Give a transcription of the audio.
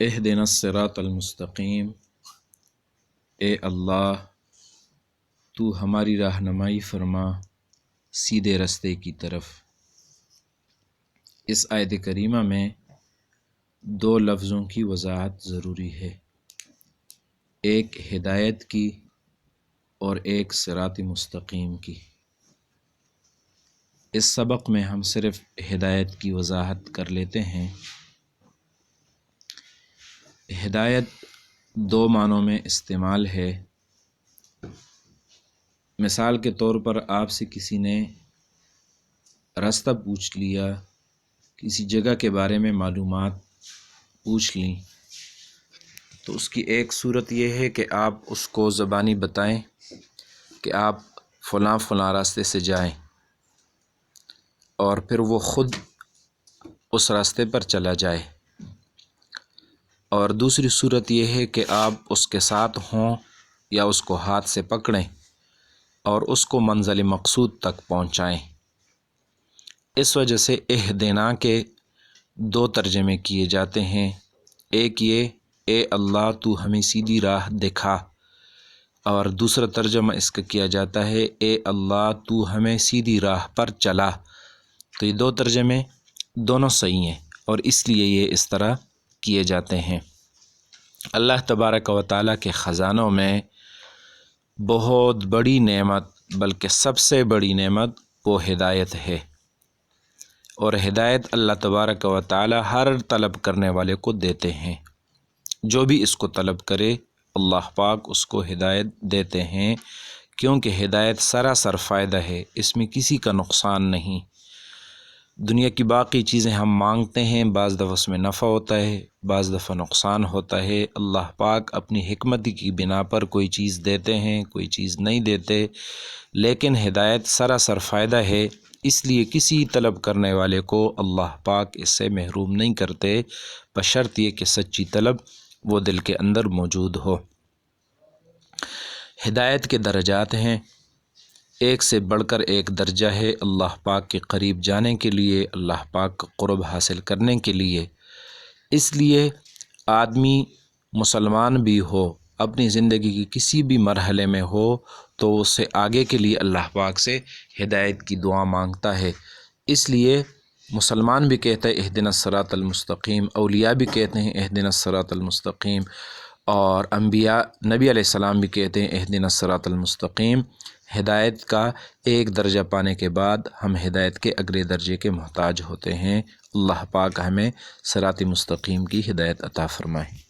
اہدنا الصراط المستقیم، اے اللہ تو ہماری رہنمائی فرما سیدھے رستے کی طرف۔ اس آیت کریمہ میں دو لفظوں کی وضاحت ضروری ہے، ایک ہدایت کی اور ایک صراط مستقیم کی۔ اس سبق میں ہم صرف ہدایت کی وضاحت کر لیتے ہیں۔ ہدایت دو معنوں میں استعمال ہے۔ مثال کے طور پر آپ سے کسی نے راستہ پوچھ لیا، کسی جگہ کے بارے میں معلومات پوچھ لیں، تو اس کی ایک صورت یہ ہے کہ آپ اس کو زبانی بتائیں کہ آپ فلاں فلاں راستے سے جائیں، اور پھر وہ خود اس راستے پر چلا جائے۔ اور دوسری صورت یہ ہے کہ آپ اس کے ساتھ ہوں یا اس کو ہاتھ سے پکڑیں اور اس کو منزل مقصود تک پہنچائیں۔ اس وجہ سے اہدنا کے دو ترجمے کیے جاتے ہیں، ایک یہ اے اللہ تو ہمیں سیدھی راہ دکھا، اور دوسرا ترجمہ اس کا کیا جاتا ہے اے اللہ تو ہمیں سیدھی راہ پر چلا۔ تو یہ دو ترجمے دونوں صحیح ہیں، اور اس لیے یہ اس طرح کیے جاتے ہیں۔ اللہ تبارک و تعالیٰ کے خزانوں میں بہت بڑی نعمت، بلکہ سب سے بڑی نعمت وہ ہدایت ہے، اور ہدایت اللہ تبارک و تعالیٰ ہر طلب کرنے والے کو دیتے ہیں۔ جو بھی اس کو طلب کرے اللہ پاک اس کو ہدایت دیتے ہیں، کیونکہ ہدایت سراسر فائدہ ہے، اس میں کسی کا نقصان نہیں۔ دنیا کی باقی چیزیں ہم مانگتے ہیں، بعض دفعہ اس میں نفع ہوتا ہے، بعض دفعہ نقصان ہوتا ہے۔ اللہ پاک اپنی حکمت کی بنا پر کوئی چیز دیتے ہیں، کوئی چیز نہیں دیتے، لیکن ہدایت سراسر فائدہ ہے، اس لیے کسی طلب کرنے والے کو اللہ پاک اس سے محروم نہیں کرتے، بشرط یہ کہ سچی طلب وہ دل کے اندر موجود ہو۔ ہدایت کے درجات ہیں، ایک سے بڑھ کر ایک درجہ ہے اللہ پاک کے قریب جانے کے لیے، اللہ پاک کا قرب حاصل کرنے کے لیے۔ اس لیے آدمی مسلمان بھی ہو، اپنی زندگی کی کسی بھی مرحلے میں ہو، تو اس سے آگے کے لیے اللہ پاک سے ہدایت کی دعا مانگتا ہے۔ اس لیے مسلمان بھی کہتا ہے اہدنا الصراط المستقیم، اولیاء بھی کہتے ہیں اہدنا الصراط المستقیم، اور انبیاء نبی علیہ السلام بھی کہتے ہیں اہدنا الصراط المستقیم۔ ہدایت کا ایک درجہ پانے کے بعد ہم ہدایت کے اگلے درجے کے محتاج ہوتے ہیں۔ اللہ پاک ہمیں صراط مستقیم کی ہدایت عطا فرمائے۔